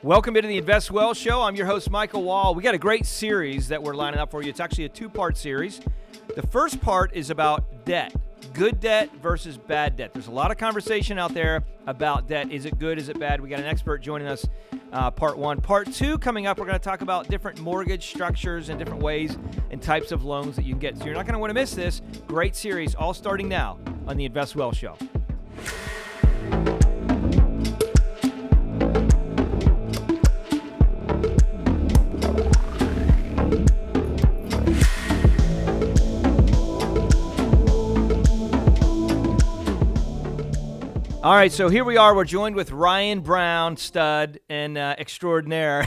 Welcome into the Invest Well Show. I'm your host, Michael Wall. We got a great series that we're lining up for you. It's actually a two-part series. The first part is about debt, good debt versus bad debt. There's a lot of conversation out there about debt. Is it good? Is it bad? We got an expert joining us, part one. Part two coming up, we're going to talk about different mortgage structures and different ways and types of loans that you can get. So you're not going to want to miss this. Great series, all starting now on the Invest Well Show. All right, so here we are. We're joined with Ryan Brown, stud and extraordinaire.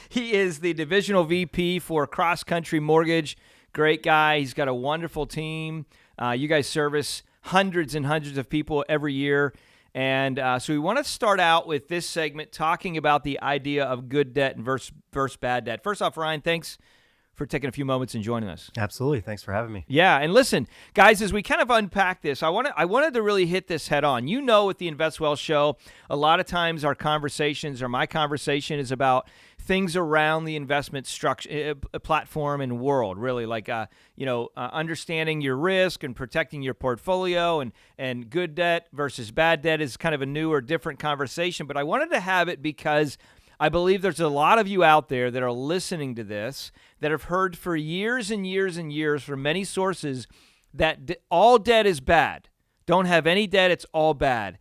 He is the Divisional VP for Cross Country Mortgage. Great guy. He's got a wonderful team. You guys service hundreds and hundreds of people every year. And so we want to start out with this segment talking about the idea of good debt and versus bad debt. First off, Ryan, thanks for taking a few moments and joining us. Absolutely. Thanks for having me. Yeah, and listen, guys, as we kind of unpack this, I wanted to really hit this head on. You know, with the Invest Well Show, a lot of times our conversations or my conversation is about things around the investment structure, platform and world, really, like understanding your risk and protecting your portfolio, and good debt versus bad debt is kind of a new or different conversation. But I wanted to have it because I believe there's a lot of you out there that are listening to this that have heard for years and years and years from many sources that all debt is bad. Don't have any debt, it's all bad.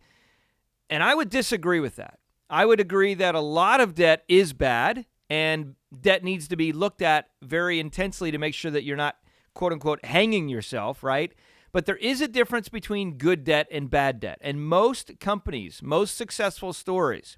And I would disagree with that. I would agree that a lot of debt is bad, and debt needs to be looked at very intensely to make sure that you're not, quote unquote, hanging yourself, right? But there is a difference between good debt and bad debt. And most companies, most successful stories,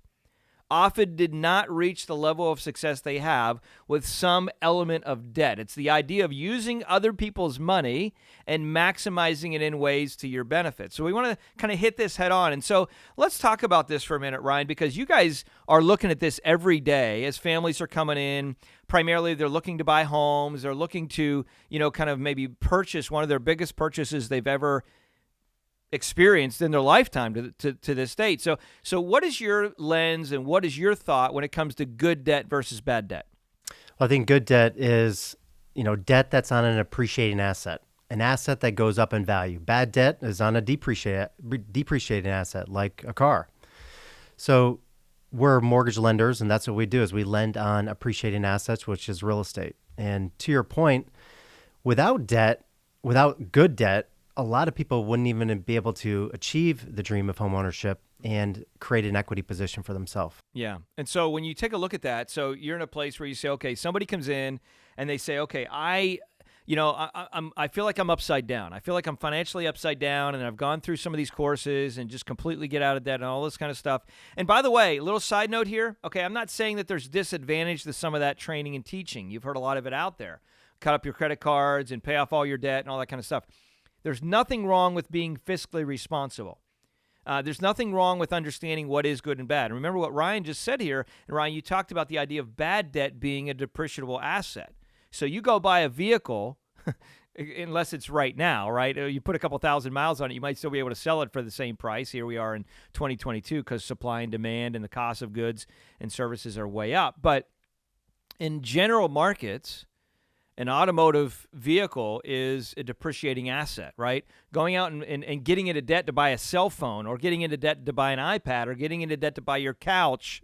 often did not reach the level of success they have with some element of debt. It's the idea of using other people's money and maximizing it in ways to your benefit. So we want to kind of hit this head on. And so let's talk about this for a minute, Ryan, because you guys are looking at this every day as families are coming in. Primarily, they're looking to buy homes. They're looking to, kind of maybe purchase one of their biggest purchases they've ever experienced in their lifetime to this date. So what is your lens and what is your thought when it comes to good debt versus bad debt? Well, I think good debt is, debt that's on an appreciating asset, an asset that goes up in value. Bad debt is on a depreciating asset, like a car. So we're mortgage lenders, and that's what we do, is we lend on appreciating assets, which is real estate. And to your point, without good debt, a lot of people wouldn't even be able to achieve the dream of homeownership and create an equity position for themselves. Yeah. And so when you take a look at that, so you're in a place where you say, okay, somebody comes in and they say, okay, I feel like I'm upside down. I feel like I'm financially upside down, and I've gone through some of these courses and just completely get out of debt and all this kind of stuff. And by the way, a little side note here. Okay, I'm not saying that there's disadvantage to some of that training and teaching. You've heard a lot of it out there. Cut up your credit cards and pay off all your debt and all that kind of stuff. There's nothing wrong with being fiscally responsible. There's nothing wrong with understanding what is good and bad. And remember what Ryan just said here. And Ryan, you talked about the idea of bad debt being a depreciable asset. So you go buy a vehicle, unless it's right now, right? You put a couple thousand miles on it, you might still be able to sell it for the same price. Here we are in 2022 because supply and demand and the cost of goods and services are way up. But in general markets, an automotive vehicle is a depreciating asset, right? Going out and getting into debt to buy a cell phone, or getting into debt to buy an iPad, or getting into debt to buy your couch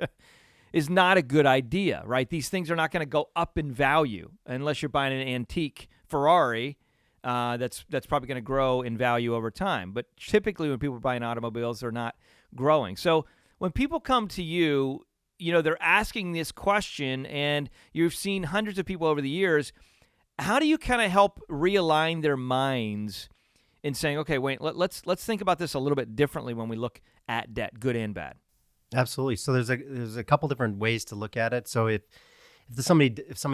is not a good idea, right? These things are not going to go up in value unless you're buying an antique Ferrari that's probably going to grow in value over time. But typically when people are buying automobiles, they're not growing. So when people come to you, they're asking this question, and you've seen hundreds of people over the years. How do you kind of help realign their minds in saying, okay, wait, let's think about this a little bit differently when we look at debt, good and bad? Absolutely. So there's a couple different ways to look at it. So if somebody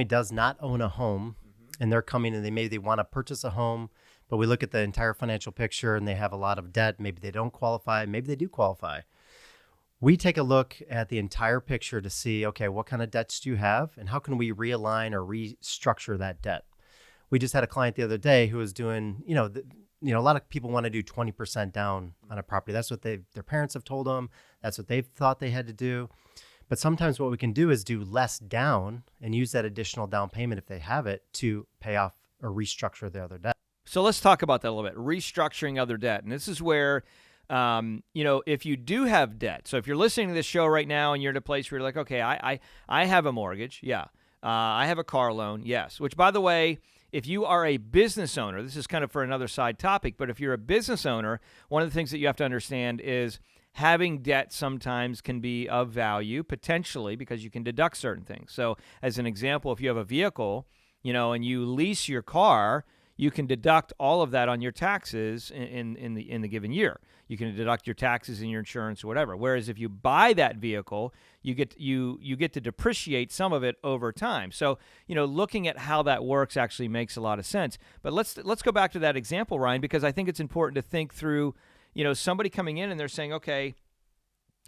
does not own a home, and they're coming and they want to purchase a home, but we look at the entire financial picture and they have a lot of debt, maybe they don't qualify, maybe they do qualify. We take a look at the entire picture to see, okay, what kind of debts do you have, and how can we realign or restructure that debt? We just had a client the other day who was doing, a lot of people want to do 20% down on a property. That's what their parents have told them. That's what they've thought they had to do. But sometimes what we can do is do less down and use that additional down payment if they have it to pay off or restructure their other debt. So let's talk about that a little bit, restructuring other debt. And this is where, if you do have debt, so if you're listening to this show right now and you're in a place where you're like, okay, I have a mortgage. Yeah. I have a car loan. Yes. Which, by the way, if you are a business owner, this is kind of for another side topic, but if you're a business owner, one of the things that you have to understand is having debt sometimes can be of value, potentially, because you can deduct certain things. So as an example, if you have a vehicle, and you lease your car, you can deduct all of that on your taxes in the given year. You can deduct your taxes and your insurance or whatever. Whereas if you buy that vehicle, you get to depreciate some of it over time. So, looking at how that works actually makes a lot of sense. But let's go back to that example, Ryan, because I think it's important to think through, somebody coming in and they're saying, okay,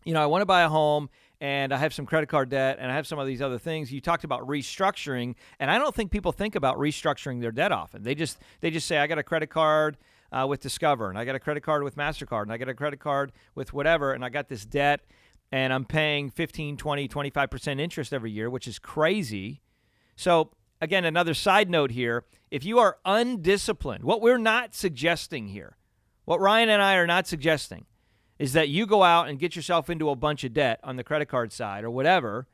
I want to buy a home and I have some credit card debt and I have some of these other things. You talked about restructuring, and I don't think people think about restructuring their debt often. They just say, I got a credit card with Discover, and I got a credit card with MasterCard, and I got a credit card with whatever, and I got this debt, and I'm paying 15, 20, 25% interest every year, which is crazy. So again, another side note here, if you are undisciplined, what we're not suggesting here, what Ryan and I are not suggesting, is that you go out and get yourself into a bunch of debt on the credit card side or whatever,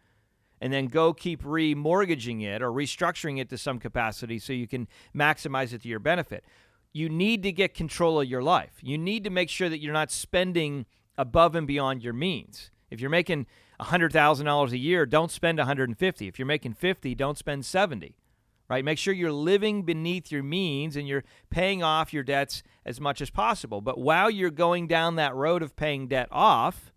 and then go keep remortgaging it or restructuring it to some capacity so you can maximize it to your benefit. You need to get control of your life. You need to make sure that you're not spending above and beyond your means. If you're making $100,000 a year, don't spend $150,000. If you're making $50,000, don't spend $70,000. Right? Make sure you're living beneath your means and you're paying off your debts as much as possible. But while you're going down that road of paying debt off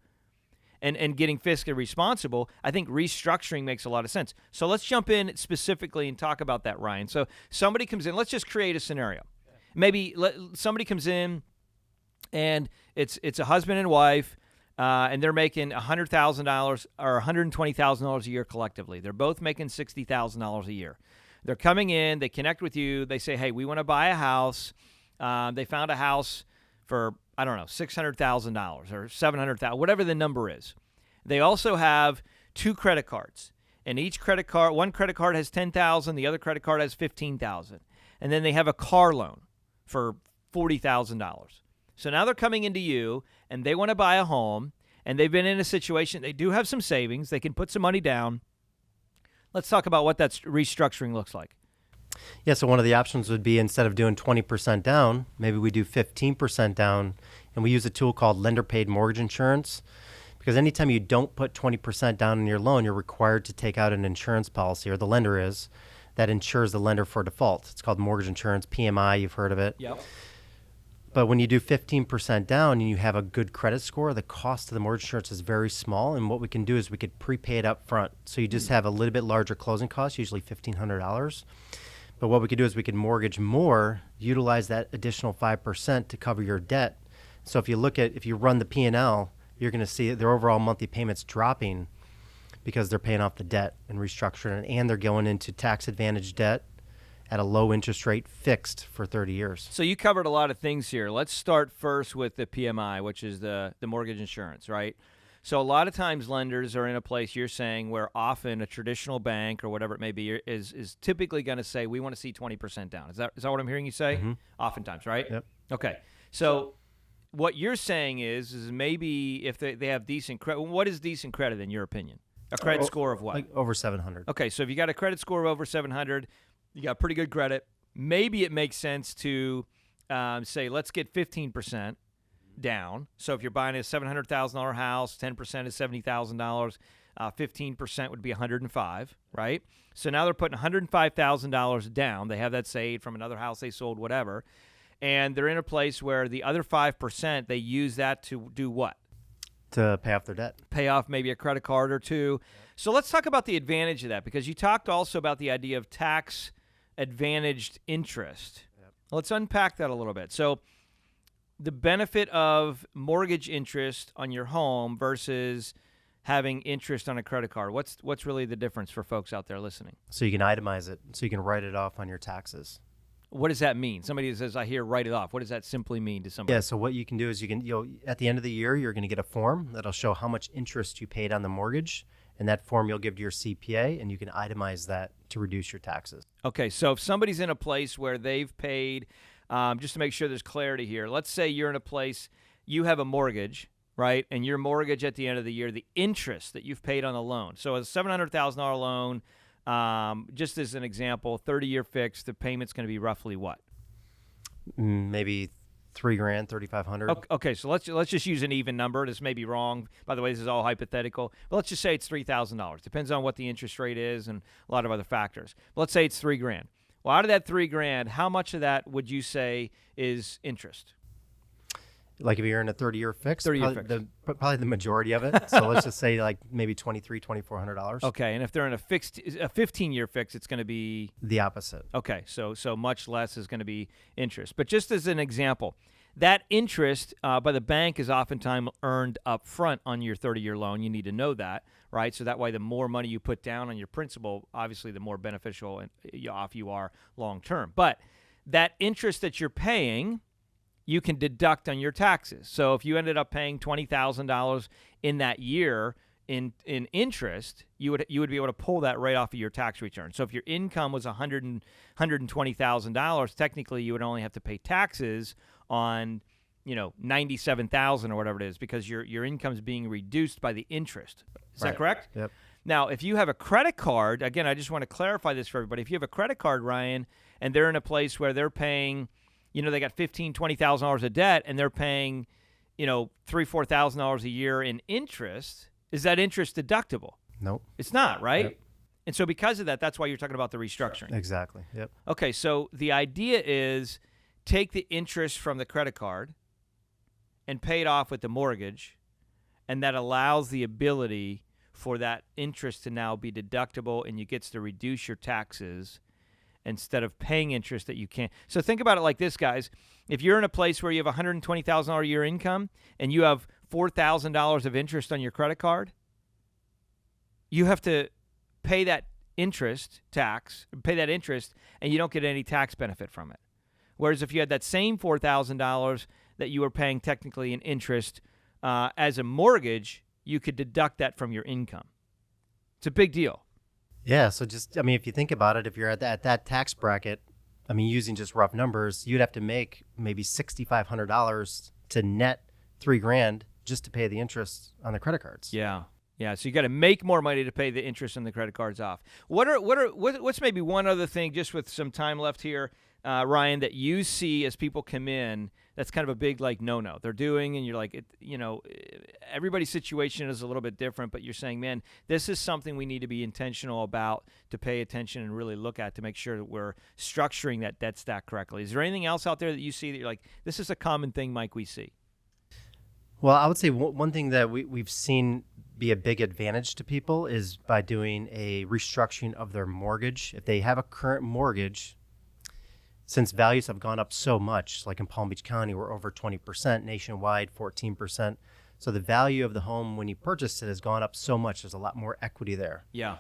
and getting fiscally responsible, I think restructuring makes a lot of sense. So let's jump in specifically and talk about that, Ryan. So somebody comes in. Let's just create a scenario. Maybe somebody comes in and it's a husband and wife, and they're making $100,000 or $120,000 a year collectively. They're both making $60,000 a year. They're coming in, they connect with you, they say, hey, we want to buy a house. They found a house for, I don't know, $600,000 or $700,000, whatever the number is. They also have 2 credit cards, and one credit card has $10,000, the other credit card has $15,000. And then they have a car loan for $40,000. So now they're coming into you, and they want to buy a home, and they've been in a situation, they do have some savings, they can put some money down. Let's talk about what that restructuring looks like. Yeah, so one of the options would be, instead of doing 20% down, maybe we do 15% down, and we use a tool called lender-paid mortgage insurance, because anytime you don't put 20% down in your loan, you're required to take out an insurance policy, or the lender is, that insures the lender for default. It's called mortgage insurance, PMI, you've heard of it. Yep. But when you do 15% down and you have a good credit score, the cost of the mortgage insurance is very small. And what we can do is we could prepay it up front. So you just have a little bit larger closing costs, usually $1,500. But what we could do is we can mortgage more, utilize that additional 5% to cover your debt. So if you run the P&L, you're going to see their overall monthly payments dropping because they're paying off the debt and restructuring, and they're going into tax advantage debt at a low interest rate, fixed for 30 years. So you covered a lot of things here. Let's start first with the PMI, which is the mortgage insurance, right? So a lot of times lenders are in a place, you're saying, where often a traditional bank or whatever it may be is typically going to say, we want to see 20% down. Is that what I'm hearing you say? Mm-hmm. Oftentimes, right? Yep. Okay. So what you're saying is maybe if they have decent credit, what is decent credit in your opinion? A credit score of what? Like over 700. Okay, so if you got a credit score of over 700, you got pretty good credit, maybe it makes sense to say, let's get 15% down. So if you're buying a $700,000 house, 10% is $70,000, 15% would be $105,000, right? So now they're putting $105,000 down. They have that saved from another house they sold, whatever. And they're in a place where the other 5%, they use that to do what? To pay off their debt. Pay off maybe a credit card or two. So let's talk about the advantage of that, because you talked also about the idea of tax advantaged interest. Yep. Let's unpack that a little bit. So the benefit of mortgage interest on your home versus having interest on a credit card, what's really the difference for folks out there listening? So you can itemize it, so you can write it off on your taxes. What does that mean? Somebody says, I hear write it off. What does that simply mean to somebody? Yeah, so what you can do is at the end of the year, you're going to get a form that'll show how much interest you paid on the mortgage, And that form you'll give to your CPA, and you can itemize that to reduce your taxes. Okay, so if somebody's in a place where they've paid, just to make sure there's clarity here, let's say you're in a place, you have a mortgage, right? And your mortgage at the end of the year, the interest that you've paid on the loan. So a $700,000 loan, just as an example, 30-year fixed, the payment's going to be roughly what? Maybe $3,000, $3,500. Okay, so let's just use an even number. This may be wrong. By the way, this is all hypothetical. But let's just say it's $3,000. Depends on what the interest rate is and a lot of other factors. But let's say it's $3,000. Well, out of that $3,000, how much of that would you say is interest? Like if you're in a 30-year fix, 30-year probably the majority of it. So let's just say like maybe $2,300, $2,400. Okay, and if they're in a 15-year fix, it's going to be the opposite. Okay, so much less is going to be interest. But just as an example, that interest by the bank is oftentimes earned up front on your 30-year loan. You need to know that, right? So that way, the more money you put down on your principal, obviously, the more beneficial and off you are long term. But that interest that you're paying, you can deduct on your taxes. So if you ended up paying $20,000 in that year in interest, you would be able to pull that right off of your tax return. So if your income was $120,000, technically you would only have to pay taxes on $97,000 or whatever it is, because your income is being reduced by the interest. Is that correct? Yep. Now, if you have a credit card, again, I just want to clarify this for everybody. If you have a credit card, Ryan, and they're in a place where they're paying, they got $15,000, $20,000 of debt, and they're paying, $3,000, $4,000 a year in interest, is that interest deductible? Nope. It's not, right? Yep. And so because of that, that's why you're talking about the restructuring. Exactly. Yep. Okay, so the idea is take the interest from the credit card and pay it off with the mortgage, and that allows the ability for that interest to now be deductible, and you get to reduce your taxes instead of paying interest that you can't. So think about it like this, guys. If you're in a place where you have $120,000 a year income and you have $4,000 of interest on your credit card, you have to pay that interest, and you don't get any tax benefit from it. Whereas if you had that same $4,000 that you were paying technically in interest as a mortgage, you could deduct that from your income. It's a big deal. Yeah, so if you think about it, if you're at that tax bracket, using just rough numbers, you'd have to make maybe $6,500 to net $3,000 just to pay the interest on the credit cards. Yeah. So you got to make more money to pay the interest on the credit cards off. What's maybe one other thing, just with some time left here, Ryan, that you see as people come in, that's kind of a big no they're doing, and you're like, everybody's situation is a little bit different, but you're saying, man, this is something we need to be intentional about, to pay attention and really look at, to make sure that we're structuring that debt stack correctly. Is there anything else out there that you see that you're like, this is a common thing, Mike, we see? Well, I would say one thing that we've seen be a big advantage to people is by doing a restructuring of their mortgage. If they have a current mortgage, since values have gone up so much, like in Palm Beach County, we're over 20%, nationwide 14%. So the value of the home when you purchased it has gone up so much. There's a lot more equity there. Yeah.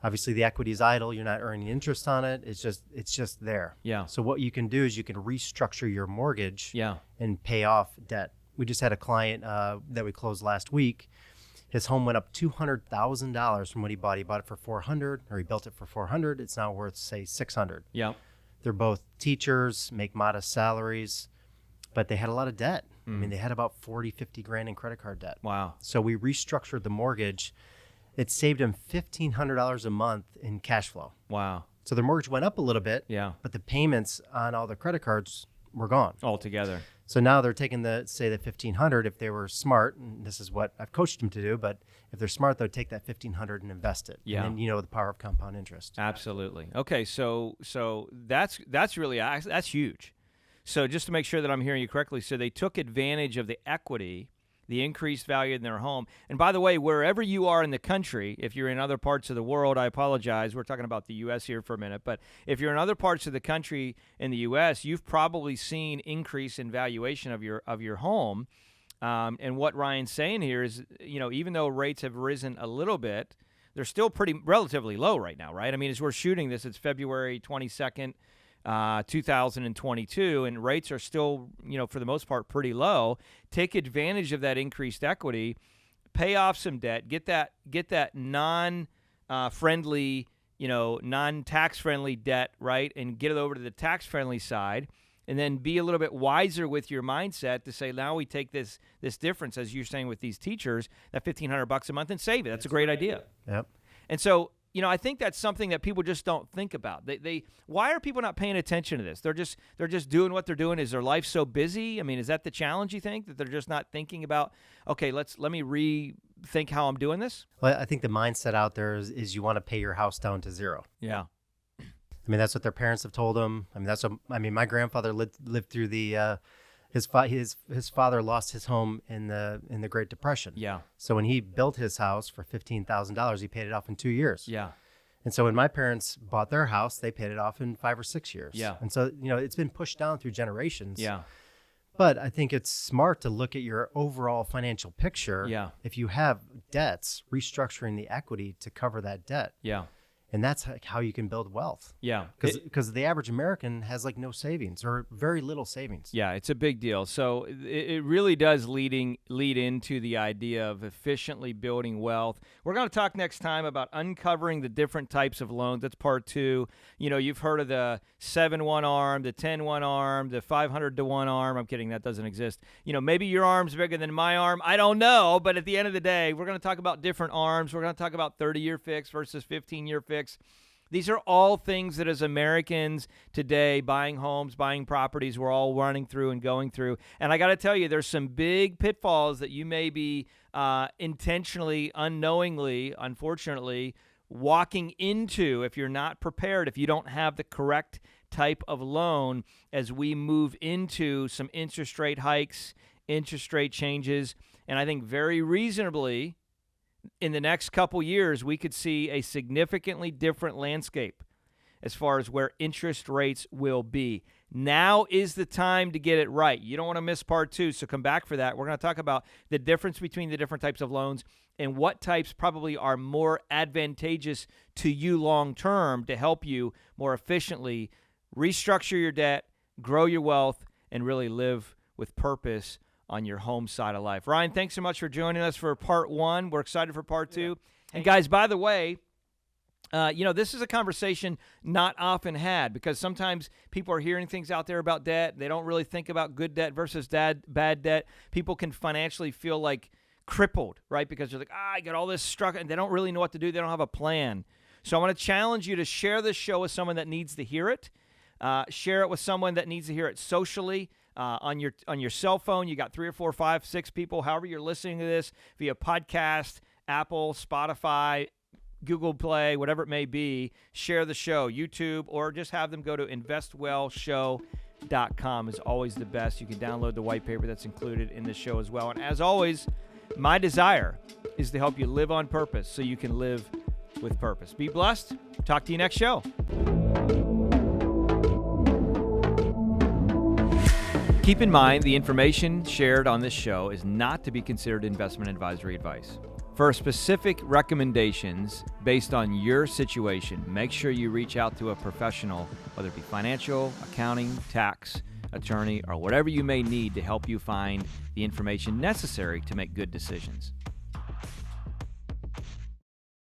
Obviously, the equity is idle. You're not earning interest on it. It's just there. Yeah. So what you can do is you can restructure your mortgage. Yeah. And pay off debt. We just had a client that we closed last week. His home went up $200,000 from what he bought. He bought it for $400,000, or he built it for $400,000. It's now worth, say, $600,000. Yeah. They're both teachers, make modest salaries, but they had a lot of debt. They had about $40,000-$50,000 in credit card debt. Wow. So we restructured the mortgage. It saved him $1,500 a month in cash flow. Wow. So their mortgage went up a little bit. Yeah. But the payments on all the credit cards were gone Altogether. So now they're taking the $1,500. If they were smart, and this is what I've coached them to do, but if they're smart, they'll take that $1,500 and invest it. Yeah. And then the power of compound interest. Absolutely. Okay, so that's really, that's huge. So just to make sure that I'm hearing you correctly, so they took advantage of the equity, the increased value in their home. And by the way, wherever you are in the country, if you're in other parts of the world, I apologize. We're talking about the U.S. here for a minute. But if you're in other parts of the country in the U.S., you've probably seen increase in valuation of your home. And what Ryan's saying here is, even though rates have risen a little bit, they're still relatively low right now, right? As we're shooting this, it's February 22nd, 2022, and rates are still, for the most part, pretty low. Take advantage of that increased equity, pay off some debt, get that non-friendly, non-tax friendly debt, right, and get it over to the tax friendly side. And then be a little bit wiser with your mindset to say, now we take this difference, as you're saying with these teachers, that $1,500 a month, and save it. That's a great idea. Yep. And so, I think that's something that people just don't think about. Why are people not paying attention to this? They're just doing what they're doing. Is their life so busy? I mean, is that the challenge, you think, that they're just not thinking about, okay, let me rethink how I'm doing this? Well, I think the mindset out there is you want to pay your house down to zero. Yeah. I mean, that's what their parents have told them. I mean, my grandfather lived through the his father lost his home in the Great Depression. Yeah. So when he built his house for $15,000, he paid it off in 2 years. Yeah. And so when my parents bought their house, they paid it off in 5 or 6 years. Yeah. And so, it's been pushed down through generations. Yeah. But I think it's smart to look at your overall financial picture. Yeah. If you have debts, restructuring the equity to cover that debt. Yeah. And that's how you can build wealth. Yeah. Because the average American has like no savings or very little savings. Yeah, it's a big deal. So it really does lead into the idea of efficiently building wealth. We're going to talk next time about uncovering the different types of loans. That's part 2. You've heard of the 7-1 arm, the 10-1 arm, the 500-to-1 arm. I'm kidding, that doesn't exist. Maybe your arm's bigger than my arm. I don't know. But at the end of the day, we're going to talk about different arms. We're going to talk about 30-year fix versus 15-year fix. These are all things that as Americans today, buying homes, buying properties, we're all running through and going through. And I got to tell you, there's some big pitfalls that you may be intentionally, unknowingly, unfortunately, walking into if you're not prepared, if you don't have the correct type of loan as we move into some interest rate hikes, interest rate changes. And I think very reasonably, in the next couple years, we could see a significantly different landscape as far as where interest rates will be. Now is the time to get it right. You don't want to miss part 2, so come back for that. We're going to talk about the difference between the different types of loans and what types probably are more advantageous to you long term to help you more efficiently restructure your debt, grow your wealth, and really live with purpose on your home side of life. Ryan, thanks so much for joining us for part 1. We're excited for part 2. Yeah. And guys, by the way, this is a conversation not often had because sometimes people are hearing things out there about debt. They don't really think about good debt versus bad debt. People can financially feel like crippled, right? Because they're like, I got all this struck, and they don't really know what to do. They don't have a plan. So I want to challenge you to share this show with someone that needs to hear it. Share it with someone that needs to hear it socially. On your cell phone, you got 3 or 4, 5, 6 people, however you're listening to this, via podcast, Apple, Spotify, Google Play, whatever it may be. Share the show, YouTube, or just have them go to investwellshow.com is always the best. You can download the white paper that's included in the show as well. And as always, my desire is to help you live on purpose so you can live with purpose. Be blessed. Talk to you next show. Keep in mind, the information shared on this show is not to be considered investment advisory advice. For specific recommendations based on your situation, make sure you reach out to a professional, whether it be financial, accounting, tax, attorney, or whatever you may need to help you find the information necessary to make good decisions.